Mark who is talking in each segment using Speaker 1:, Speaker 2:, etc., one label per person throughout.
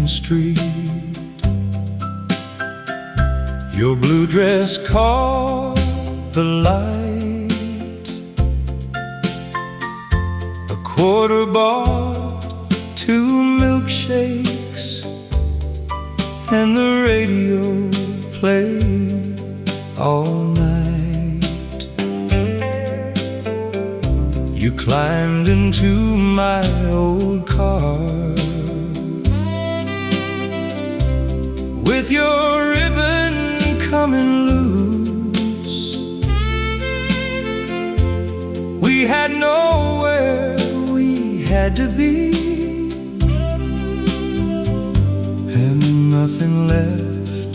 Speaker 1: Main Street. Your blue dress caught the light, a quarter bought, 2 milkshakes, and the radio played all night. You climbed into my old car with your ribbon coming loose. We had nowhere we had to be, and nothing left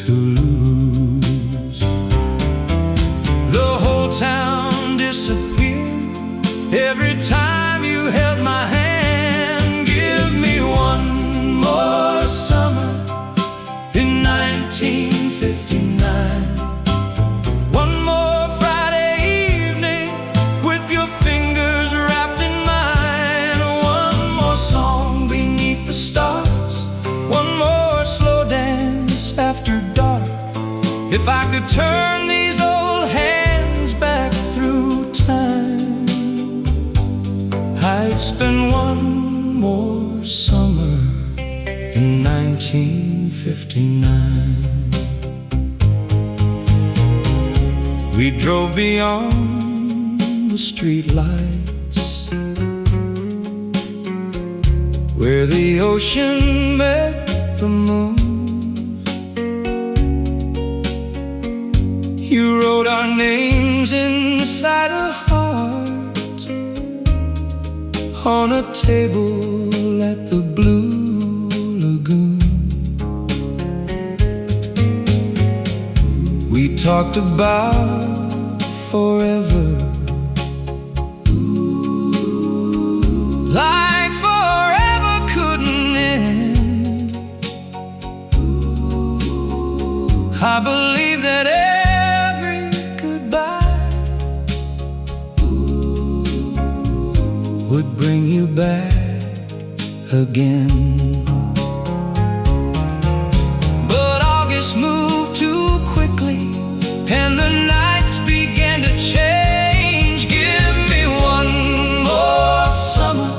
Speaker 1: to lose. The whole town disappeared every time you held my hand. Give me one more summer in 1959. One more Friday evening with your fingers wrapped in mine. One more song beneath the stars, one more slow dance after dark. If I could turn these old hands back through time, I'd spend one more summer in 1959. We drove beyond the street lights, where the ocean met the moon. You wrote our names inside a heart on a table at the Blue Lagoon. We talked about forever, like forever couldn't end. I believe that every goodbye would bring you back again. But August moved too quickly, and the nights began to change. Give me one more summer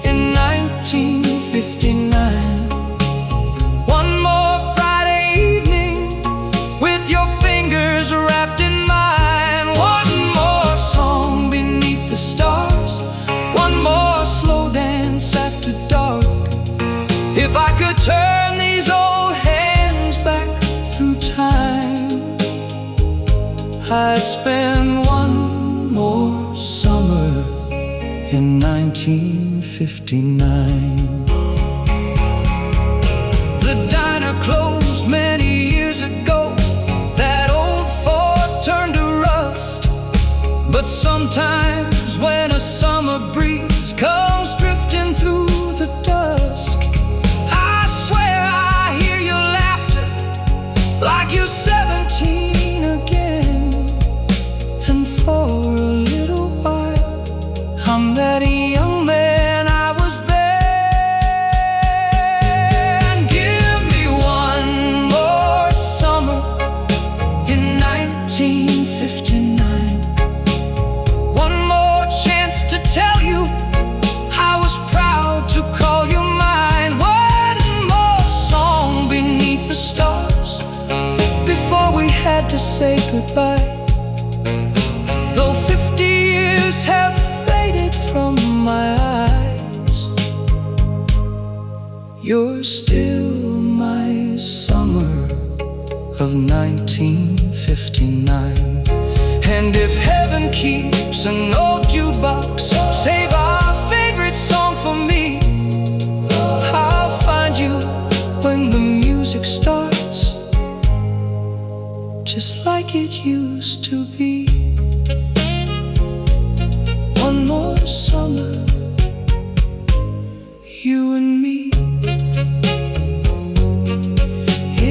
Speaker 1: in 1959. One more Friday evening with your fingers wrapped in mine. One more song beneath the stars, one more slow dance after dark. If I could turn these old hands back through time, I'd spend one more summer in 1959. The diner closed many years ago. That old Ford turned to rust. But sometimes when a summer breeze comes drifting through the dusk, I swear I hear your laughter like you're 17 again. And for a little while, I'm that young man I was then. Give me one more summer in 1959. One more chance to tell you I was proud to call you mine. One more song beneath the stars before we had to say goodbye. Though 50 years have faded from my eyes, you're still my summer of 1959. And if heaven keeps an old jukebox, save our favorite song for me. I'll find you when the music starts, just like it used to be. One more summer, you and me,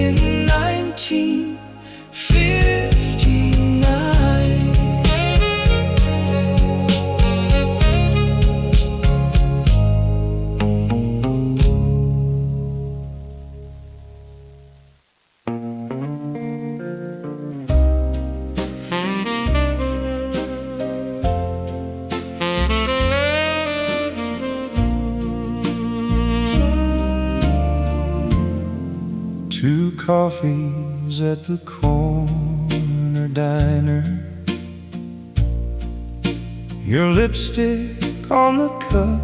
Speaker 1: in 1959. Two coffees at the corner diner, your lipstick on the cup,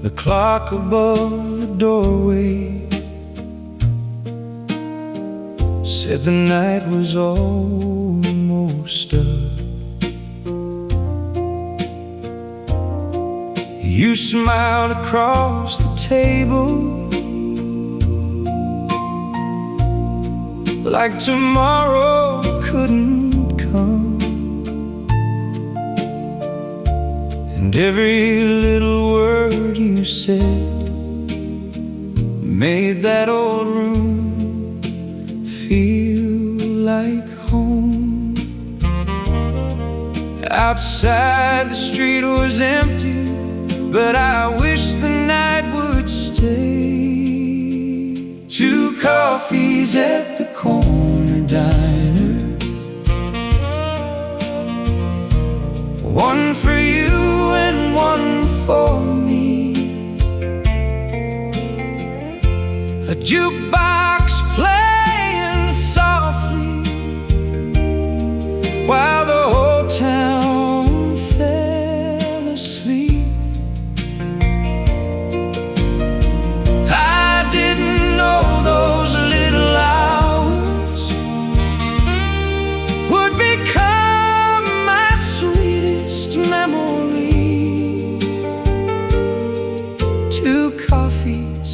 Speaker 1: the clock above the doorway said the night was almost up. You smiled across the table like tomorrow couldn't come, and every little word you said made that old room feel like home. Outside the street was empty, but I wish the night would stay. Two coffees at the corner diner, one for you and one for me. A jukebox playing softly while the whole town fell asleep. Those little hours would become my sweetest memory. Two coffees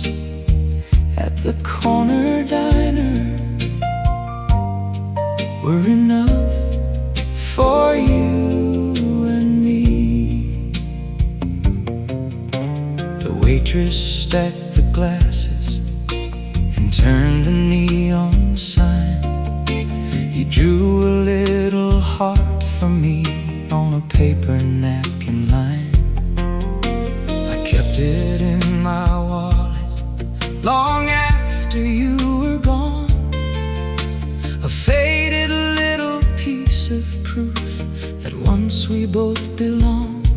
Speaker 1: at the corner diner were enough for you and me. The waitress stacked the glasses, turned the neon sign. He drew a little heart for me on a paper napkin line. I kept it in my wallet long after you were gone, a faded little piece of proof that once we both belonged.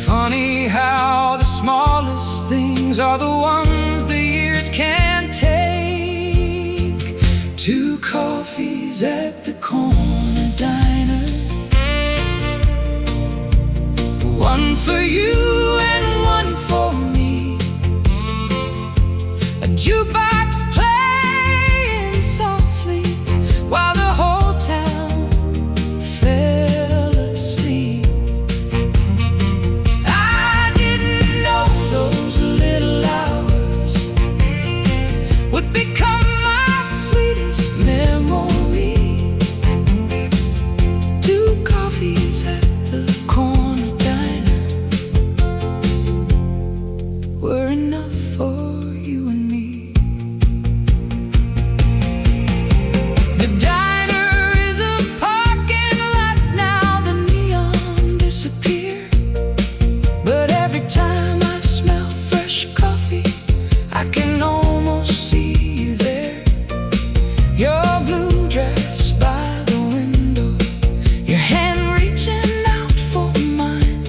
Speaker 1: Funny how the smallest things are the ones the years can't take. Two coffees at the corner diner, one for you and one for me. A jukebox playing softly while the whole town fell asleep. I didn't know those little hours would become my sweetest memory. Two coffees at the corner diner were enough for you and me. The diner is a parking lot now, the neon disappeared, but every time I smell fresh coffee, I can almost see you there. Your blue dress by the window, your hand reaching out for mine,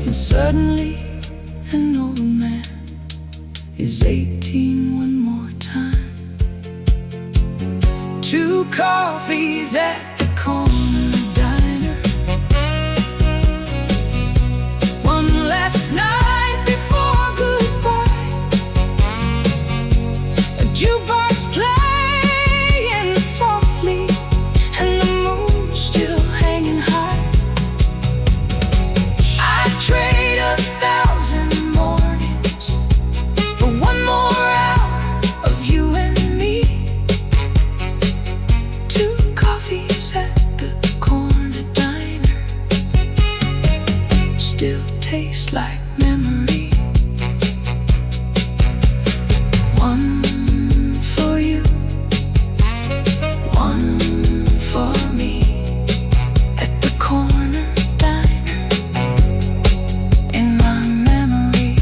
Speaker 1: and suddenly an old man is 18 one more time. Two coffees at the corner diner, one last night before goodbye. A jukebox playing softly and the moon still hanging high. I'd trade 1,000 mornings for one more hour of you and me. Two coffees at the corner diner still taste like memory. One for you, one for me. At the corner diner in my memory.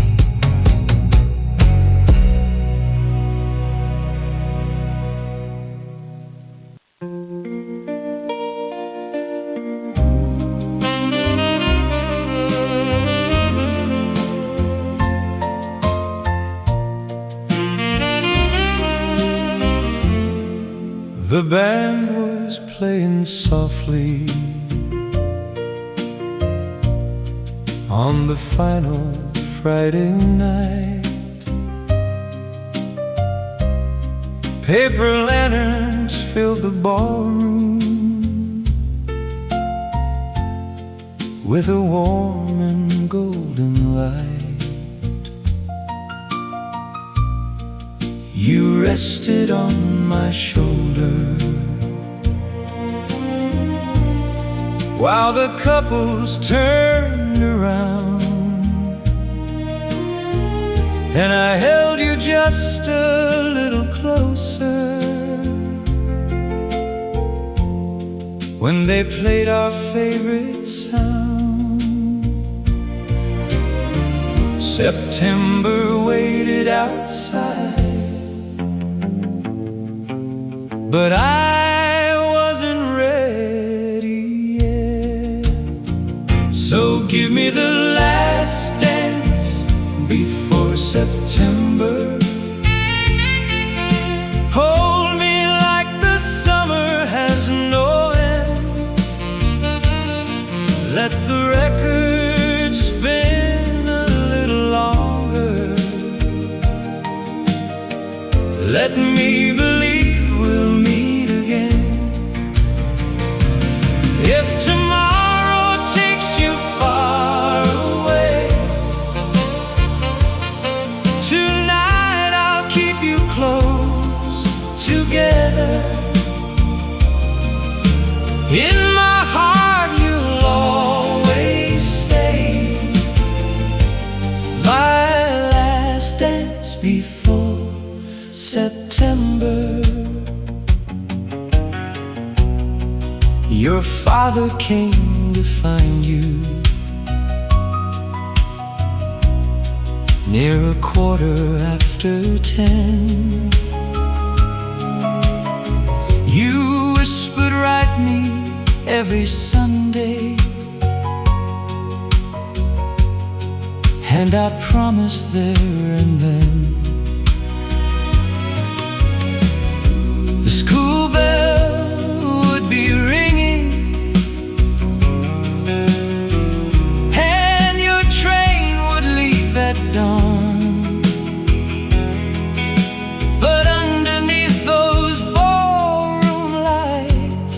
Speaker 1: The band was playing softly on the final Friday night. Paper lanterns filled the ballroom with a warm and golden light. You rested on my shoulder while the couples turned around, and I held you just a little closer when they played our favorite sound. September waited outside, but I wasn't ready yet. So give me the last dance before September. Hold me like the summer has no end. Let the record spin a little longer. Let me believe we'll meet again. If tomorrow takes you far away, tonight I'll keep you close together. In my heart you'll always stay, my last dance before September. Your father came to find you near 10:15. You whispered, write me every Sunday, and I promised there and then. The school bell would be ringing, and your train would leave at dawn. But underneath those ballroom lights,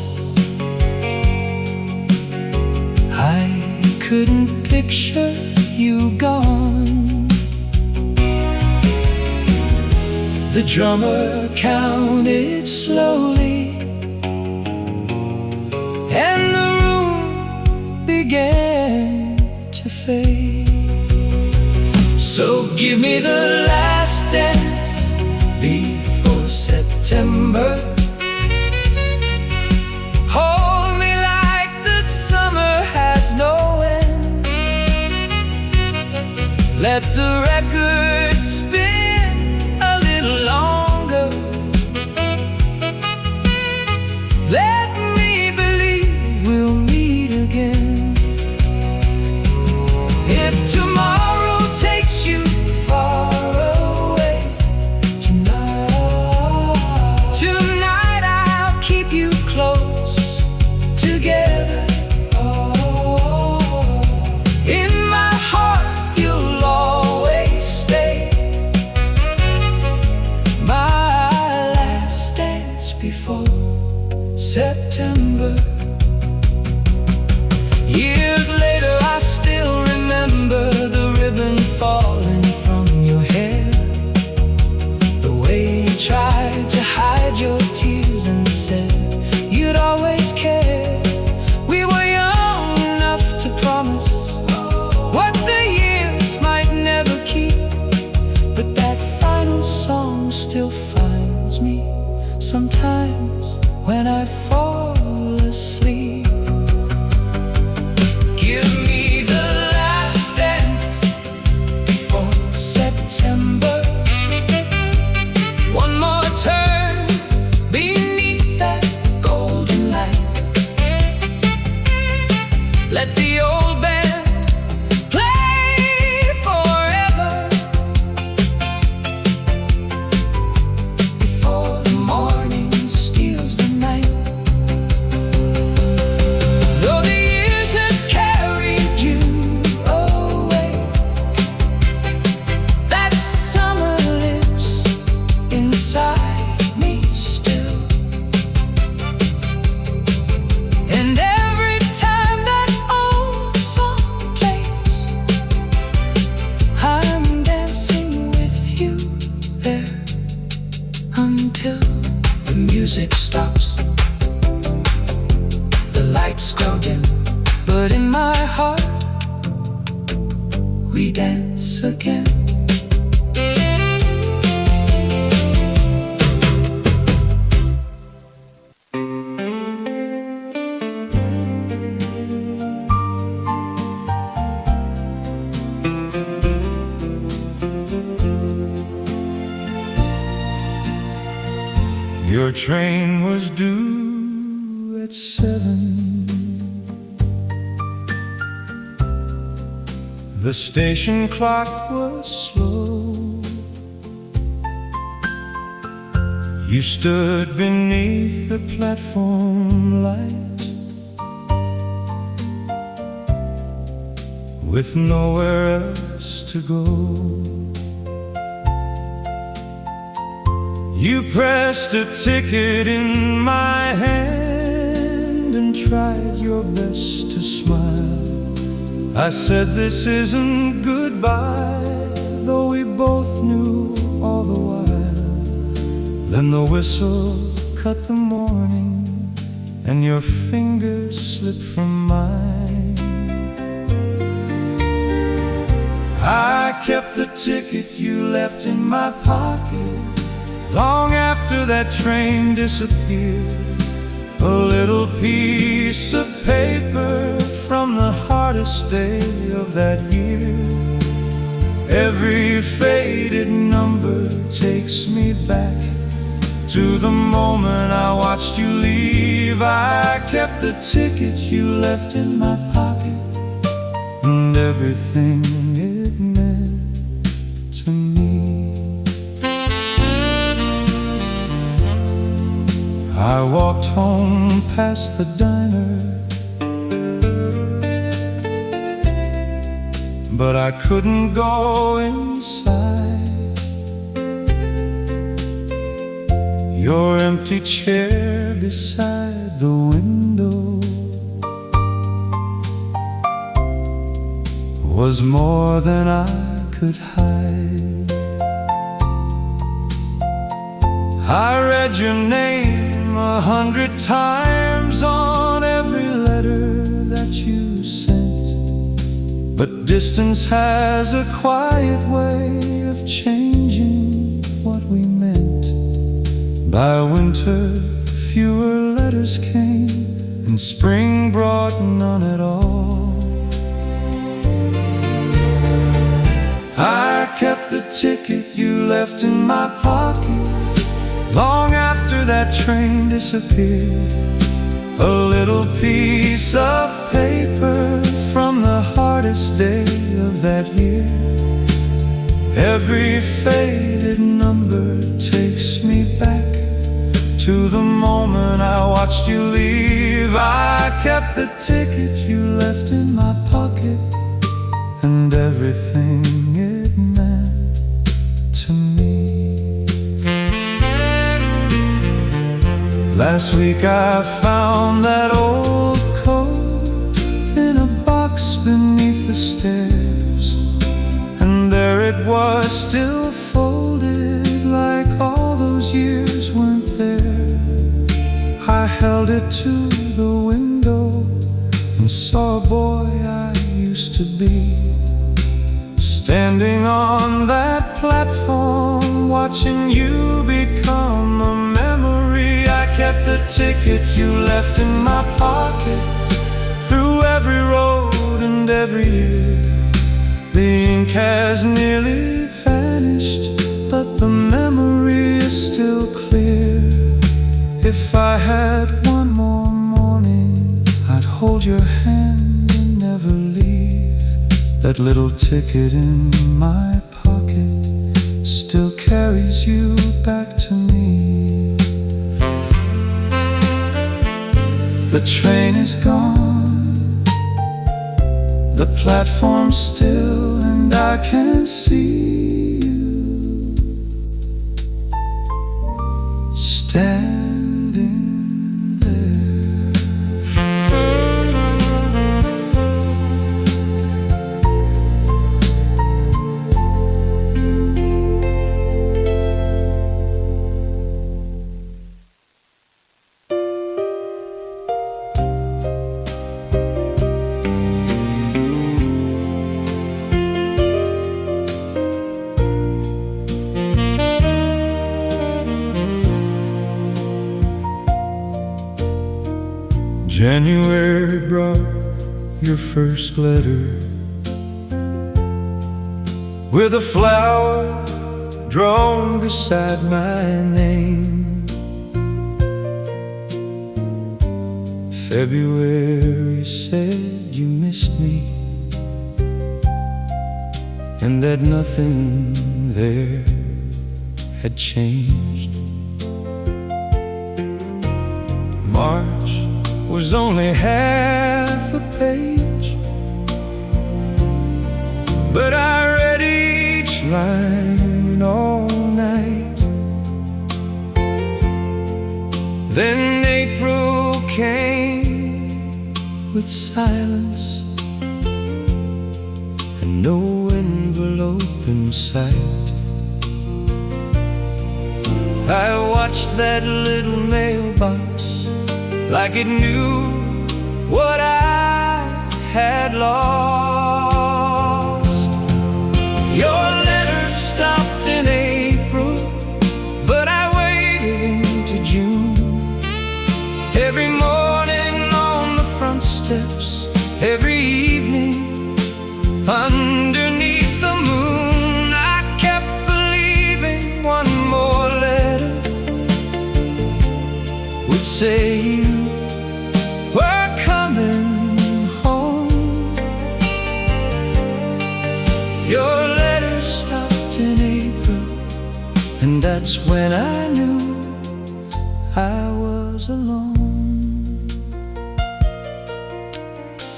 Speaker 1: I couldn't picture you gone. The drummer counted slowly, and the room began to fade. So give me the last dance before September. Hold me like the summer has no end. Let the record spin a little longer. Let me believe we'll meet again. If tomorrow takes you far away, tonight I'll keep you close together. In my heart you'll always stay, my last dance before September. Years later I still remember the ribbon falling from your hair, the way you tried to hide your tears and said you'd always care. We were young enough to promise what the years might never keep, but that final song still finds me sometimes when I fall asleep. Give me the last dance before September. One more turn beneath that golden light. Let the old band play forever before the morning steals the my heart, we dance again.
Speaker 2: Your train was due at 7. The station clock was slow. You stood beneath the platform light, with nowhere else to go. You pressed a ticket in my hand and tried your best to smile. I said, this isn't goodbye, though we both knew all the while. Then the whistle cut the morning, and your fingers slipped from mine. I kept the ticket you left in my pocket long after that train disappeared. A little piece of paper from the hardest day of that year. Every faded number takes me back to the moment I watched you leave. I kept the ticket you left in my pocket and everything it meant to me. I walked home past the diner, but I couldn't go inside. Your empty chair beside the window was more than I could hide. I read your name 100 times on every letter that you sent, but distance has a quiet way of changing what we meant. By winter, fewer letters came, and spring brought none at all. I kept the ticket you left in my pocket long after that train disappeared. A little piece of paper from the hardest day of that year. Every faded number takes me back to the moment I watched you leave. I kept the ticket you left in my pocket and everything it meant to me. Last week I found that old coat in a box beneath the stairs, and there it was, still folded like all those years weren't there. I held it to the window and saw a boy I used to be, standing on that platform, watching you become a memory. I kept the ticket you left in my pocket through every road and every year. The ink has nearly vanished, but the memory is still clear. If I had one more morning, I'd hold your hand and never leave. That little ticket in my pocket still carries you back to me. The train is gone, the platform's still, and I can see you standing there. January brought your first letter with a flower drawn beside my name. February said you missed me and that nothing there had changed. March was only half a page, but I read each line all night. Then April came with silence and no envelope in sight. I watched that little mailbox like it knew what I had lost. Your letter stopped in April, but I waited into June. Every morning on the front steps, every evening underneath the moon, I kept believing one more letter would say you were coming home. Your letter stopped in April, and that's when I knew I was alone.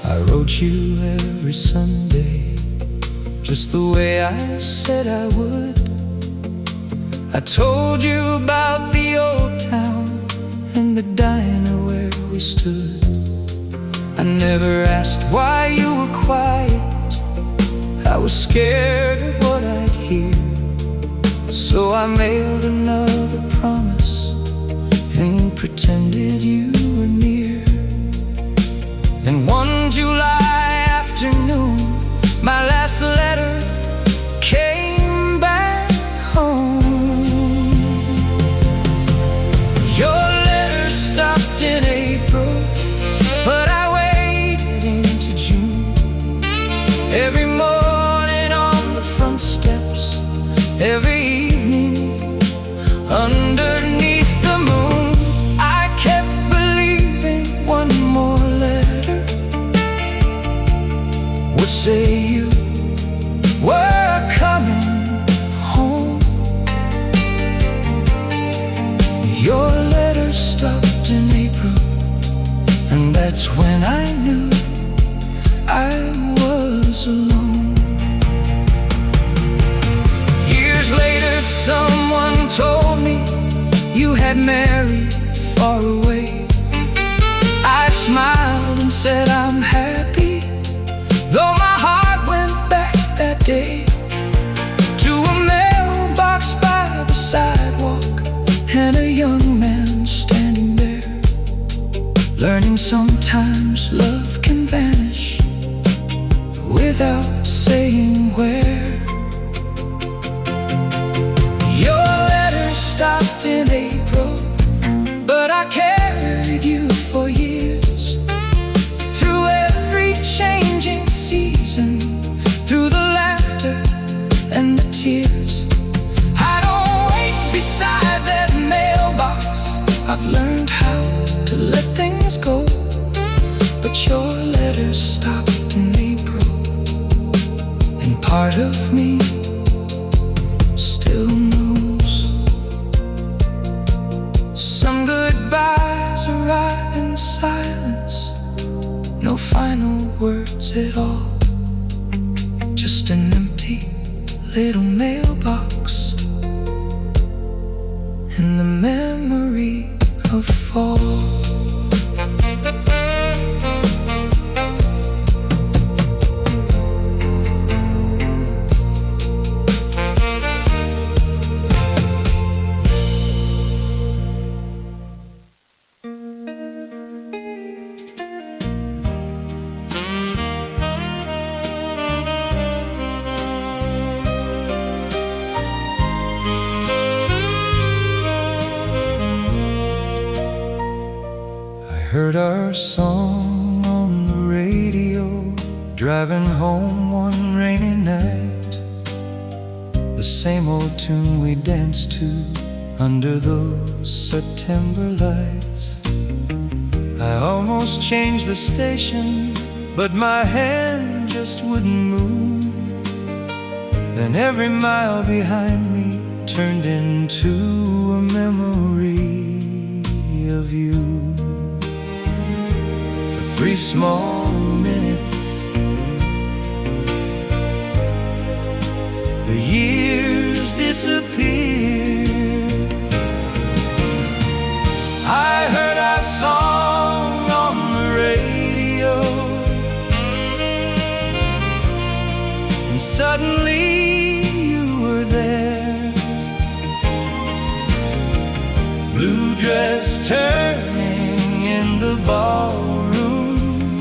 Speaker 2: I wrote you every Sunday, just the way I said I would. I told you about the old town and the diner where we stood. I never asked why you were quiet. I was scared of what I'd hear, so I mailed another promise and pretended you were near. And one July afternoon, my last letter came back home. Your letter stopped in April, but I waited into June. Every morning on the front steps, every evening underneath the moon, I kept believing one more letter would say you were coming home. Your letter stopped in April, and that's when I knew I was alone. Years later, someone told me you had married far away. I smiled and said I'm happy, though my heart went back that day to a mailbox by the sidewalk and a young man standing there, learning sometimes love can vanish without saying where. Your letter stopped in April, but I carried you for years, through every changing season, through the laughter and the tears. I don't wait beside that mailbox. I've learned how to let things go, but your letter stopped in April, and part of me still knows. Some goodbyes arrive in silence, no final words at all, just an empty little mailbox and the memory of fall. Heard our song driving home one rainy night, the same old tune we danced to under those September lights. I almost changed the station, but my hand just wouldn't move. Then every mile behind me turned into a memory of you. For 3 small minutes, the years disappeared. I heard our song on the radio, and suddenly you were there. Blue dress turning in the ballroom,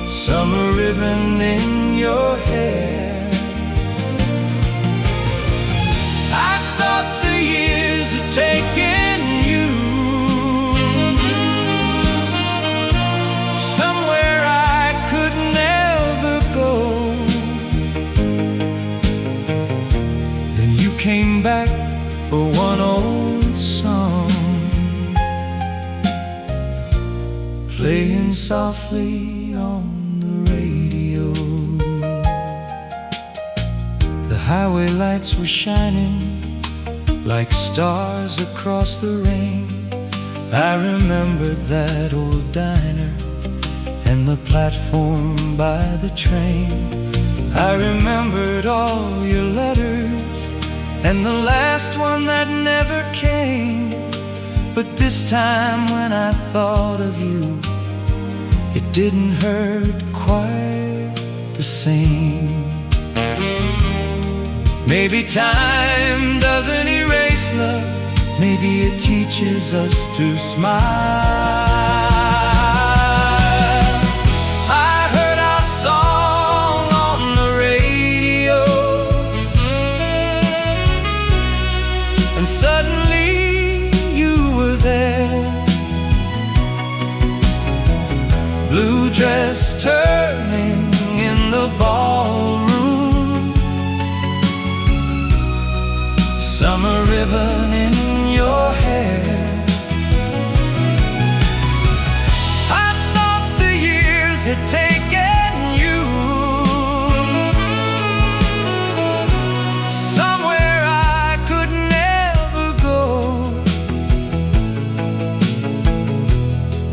Speaker 2: summer ribbon in your hair. I thought the years had taken you somewhere I could never go. Then you came back for one old song, playing softly on the radio. The highway lights were shining like stars across the rain. I remembered that old diner and the platform by the train. I remembered all your letters and the last one that never came. But this time when I thought of you, it didn't hurt quite the same. Maybe time doesn't erase love, maybe it teaches us to smile. I heard our song on the radio, and suddenly you were there. Blue dress turning in the ballroom, summer ribbon in your hair. I thought the years had taken you somewhere I could never go.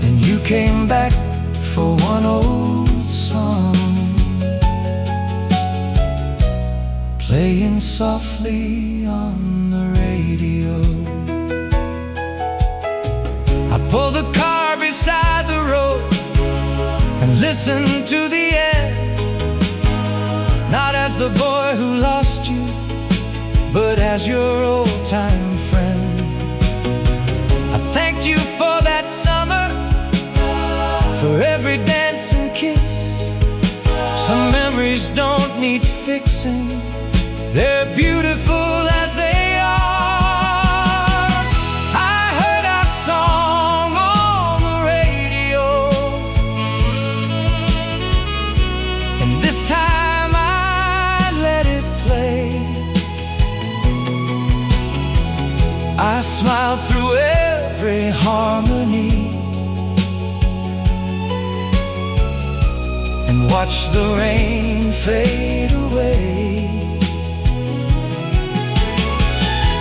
Speaker 2: Then you came back for one old song, playing softly on the radio. I pulled the car beside the road and listened to the end, not as the boy who lost you, but as your old-time friend. I thanked you for that summer, for every dance and kiss. Some memories don't need fixing, they're beautiful as they are. I heard our song on the radio, and this time I let it play. I smiled through every harmony and watched the rain fade away.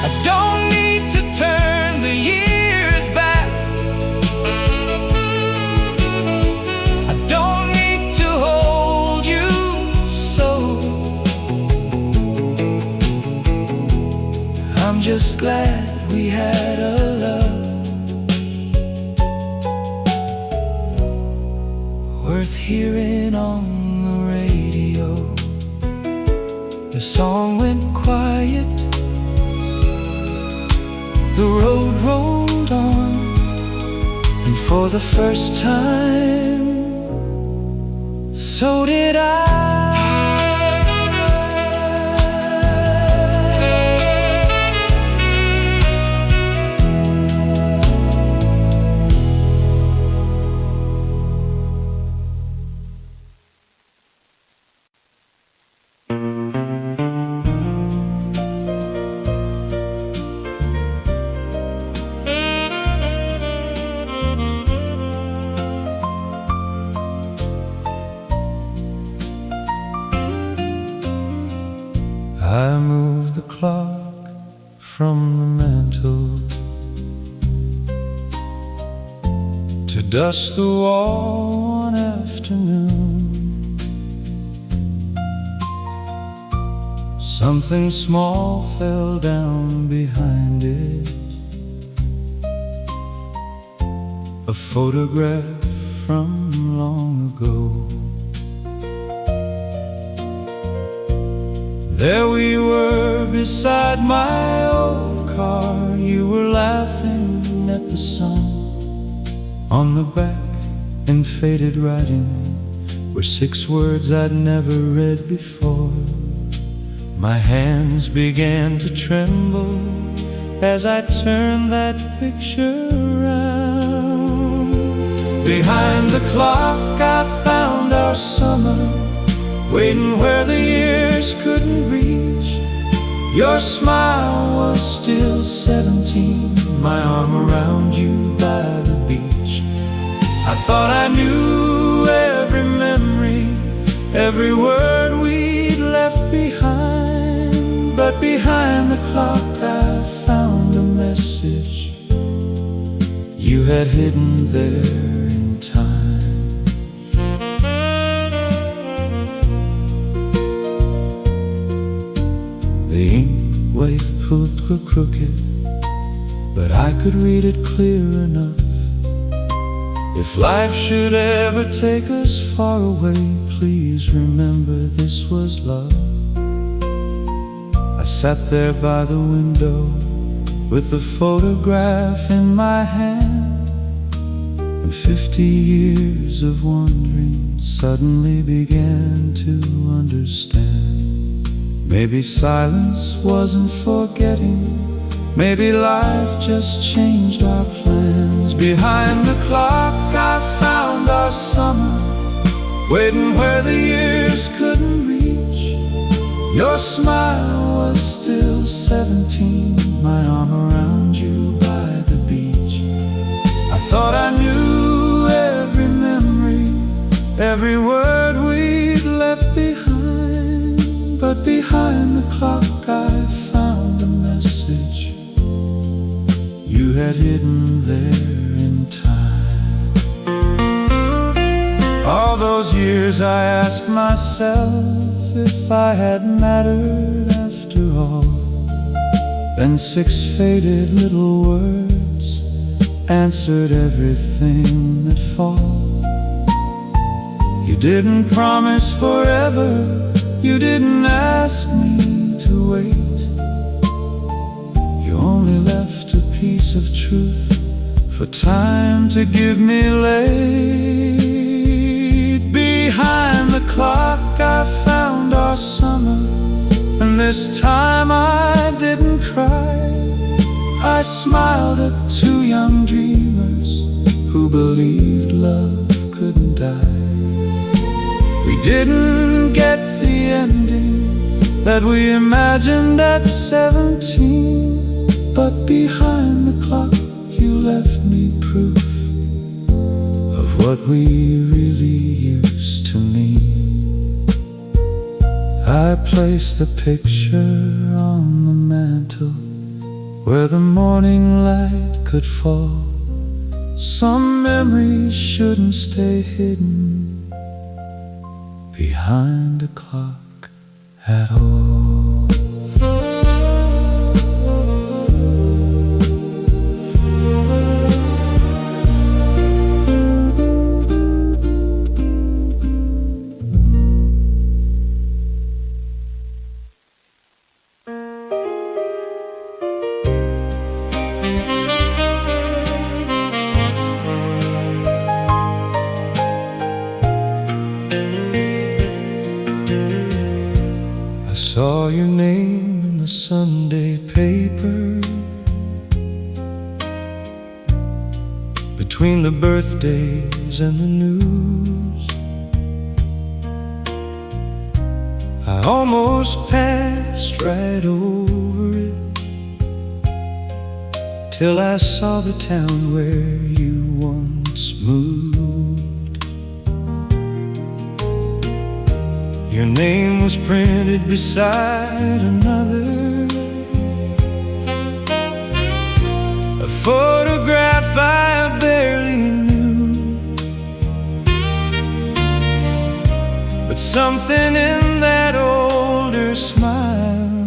Speaker 2: I don't need to turn the years back, I don't need to hold you so. I'm just glad we had a love worth hearing on the radio. The song went quiet, the road rolled on, and for the first time, so did I. I moved the clock from the mantel to dust the wall one afternoon. Something small fell down behind it, a photograph from long ago. There we were beside my old car. You were laughing at the sun. On the back, in faded writing, were 6 words I'd never read before. My hands began to tremble as I turned that picture around. Behind the clock I found our summer, waiting where the years couldn't reach. Your smile was still 17, my arm around you by the beach. I thought I knew every memory, every word we'd left behind. But behind the clock I found a message you had hidden there in time. The ink wave pulled crooked, but I could read it clear enough. If life should ever take us far away, please remember this was love. I sat there by the window with the photograph in my hand, and 50 years of wandering suddenly began to understand. Maybe silence wasn't forgetting, maybe life just changed our plans. Behind the clock I found our summer, waiting where the years couldn't reach. Your smile was still 17, my arm around you by the beach. I thought I knew every memory, every word we'd left behind. But behind the clock I found a message you had hidden there in time. All those years I asked myself if I had mattered after all. Then 6 faded little words answered everything that fall. You didn't promise forever, you didn't ask me to wait. You only left a piece of truth for time to give me late. Behind the clock I found our summer, and this time I didn't cry. I smiled at 2 young dreamers who believed love couldn't die. We didn't get the ending that we imagined at 17, but behind the clock you left me proof of what we really used to mean. I placed the picture on the mantel where the morning light could fall. Some memories shouldn't stay hidden behind a clock at all. I saw your name in the Sunday paper, between the birthdays and the news. I almost passed right over it till I saw the town where you once moved. Your name was printed beside another, a photograph I barely knew, but something in that older smile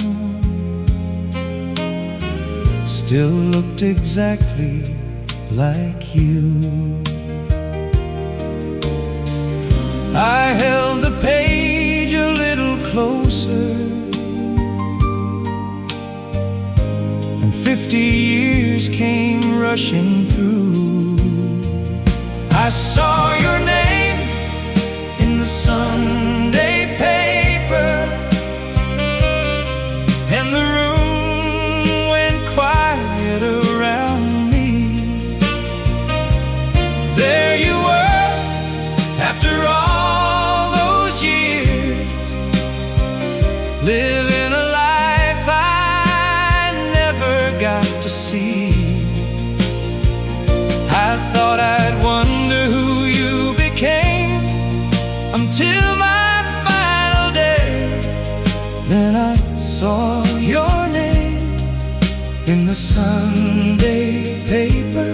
Speaker 2: still looked exactly like you. I held the page a little closer, and 50 years came rushing through. I saw your name in the Sunday paper, and the room went quiet around me. There you were, after all those years, living a life I never got to see. I thought I'd wonder who you became until my final day. Then I saw your name in the Sunday paper,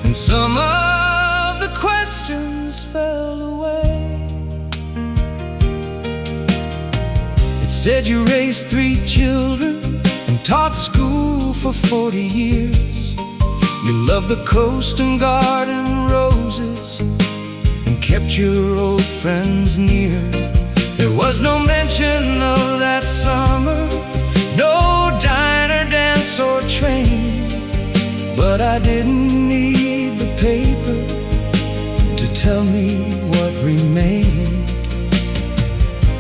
Speaker 2: and some of the questions fell away. It said you raised 3 children and taught school for 40 years. You loved the coast and garden roses and kept your old friends near. There was no mention of that summer, no diner, dance, or train. But I didn't need the paper to tell me what remained.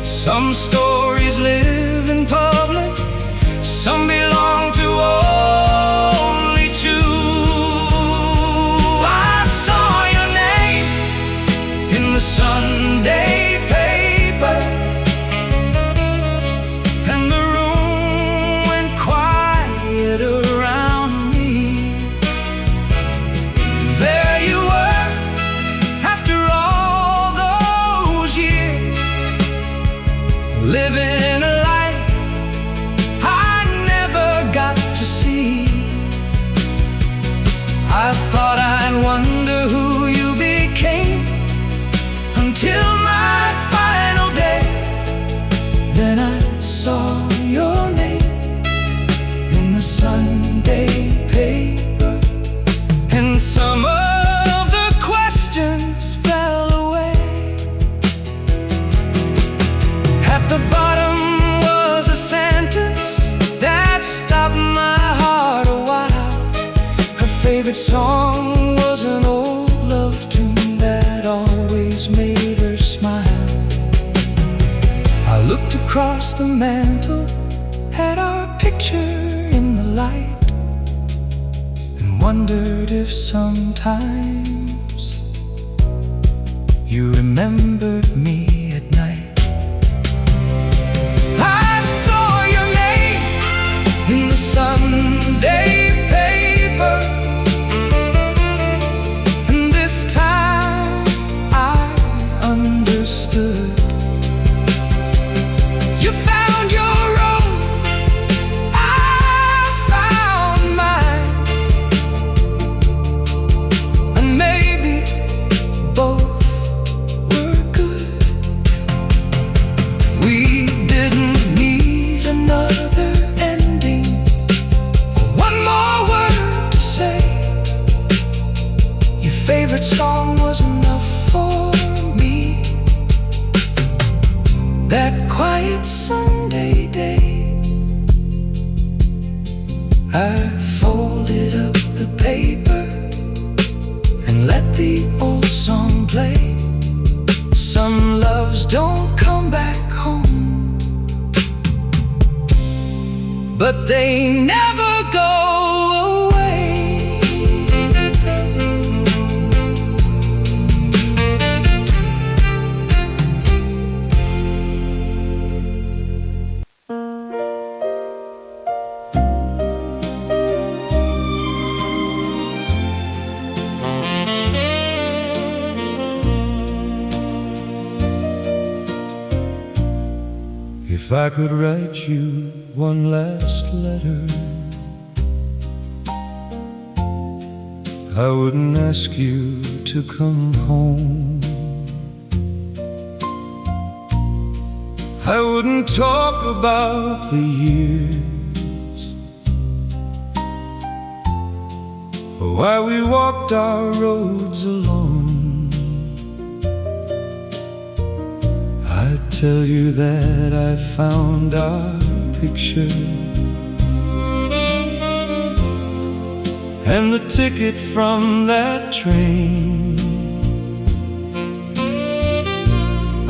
Speaker 2: Some stories live in public, some belong to only two. I saw your name in the Sunday paper, and the room went quiet around me. There you were, after all those years, living a life I never got to see. I thought I'd wonder who you became until my final day. Then I saw your name in the Sunday paper, and some of the questions fell away. At the bottom was a sentence that stopped my heart a while. Her favorite song was an old love tune that always made her smile. I looked across the mantel at our picture in the light, and wondered if sometimes you remembered me at night. I saw your name in the Sunday paper, and this time I understood. You found your own, I found mine, and maybe both were good. We didn't need another ending, or one more word to say. Your favorite song was enough for me. That quiet Sunday day, I folded up the paper and let the old song play. Some loves don't come back home, but they never go away. If I could write you one last letter, I wouldn't ask you to come home. I wouldn't talk about the years or why we walked our roads alone. I'd tell you that I found our picture and the ticket from that train.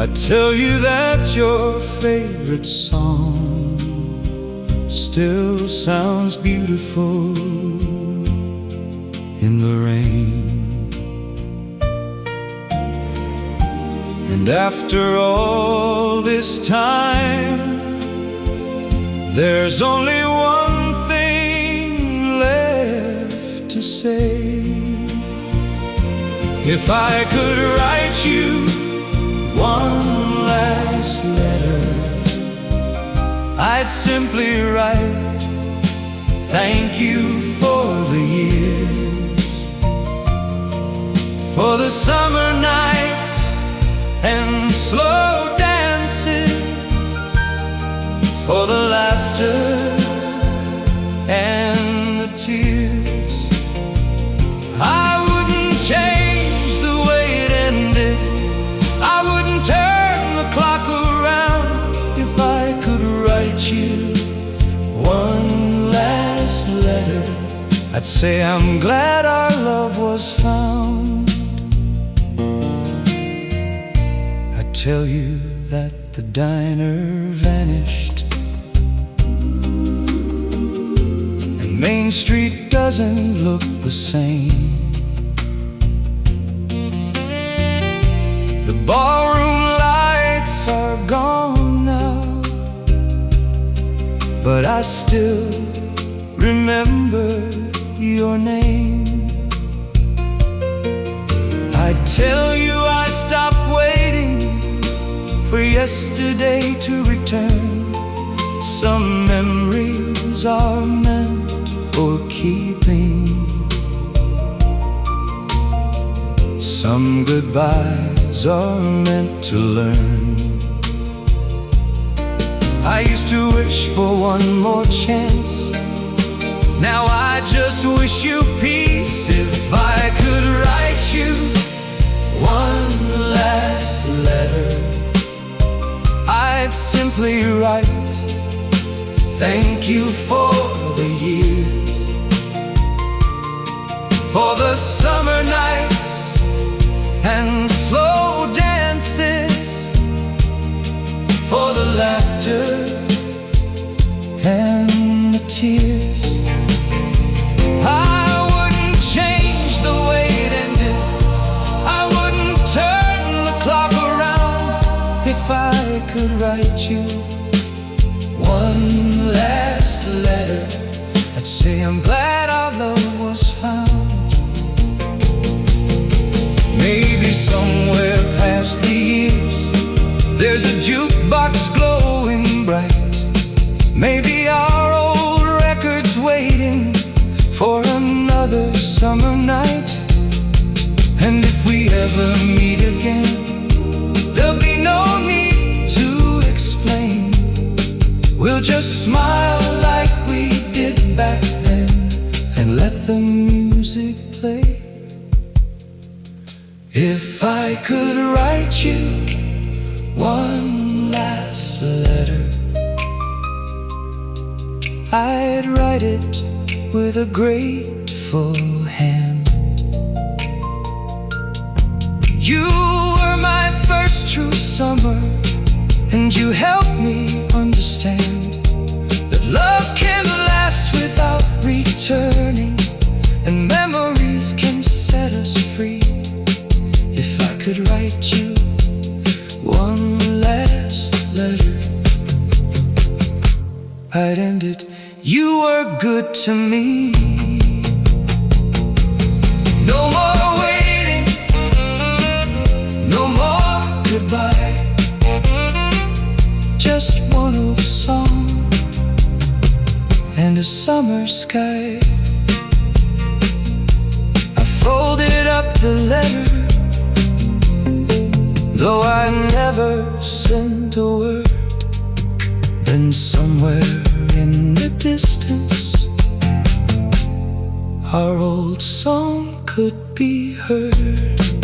Speaker 2: I'd tell you that your favorite song still sounds beautiful in the rain. And after all this time, there's only one thing left to say. If I could write you one last letter, I'd simply write, thank you for the years, for the summer nights and slow dances, for the laughter and the tears. I wouldn't change the way it ended, I wouldn't turn the clock around. If I could write you one last letter, I'd say I'm glad our love was found. I'd tell you that the diner vanished and Main Street doesn't look the same. The ballroom lights are gone now, but I still remember your name. I'd tell you I stopped waiting for yesterday to return. Some memories are meant for keeping, some goodbyes are meant to learn. I used to wish for one more chance, now I just wish you peace. If I could write you one last letter, I'd simply write, thank you for the years, for the summer nights and slow dances, for the laughter and the tears. I wouldn't change the way it ended, I wouldn't turn the clock around. If I could write you one last letter, I'd say I'm glad our love was found. Maybe somewhere past the years there's a jukebox glowing bright. Maybe our old record's waiting for another summer night. And if we ever meet again, there'll be no need to explain. We'll just smile like we did back then and let the music play. If I could write you one last letter, I'd write it with a grateful hand. You were my first true summer, and you helped me understand that love can last without returning, and memories can set us free. If I could write you one last letter, I'd end it, you were good to me. No more waiting, no more goodbye, just wanna
Speaker 1: a summer sky. I folded up the letter, though I never sent a word. Then somewhere in the distance, our old song could be heard.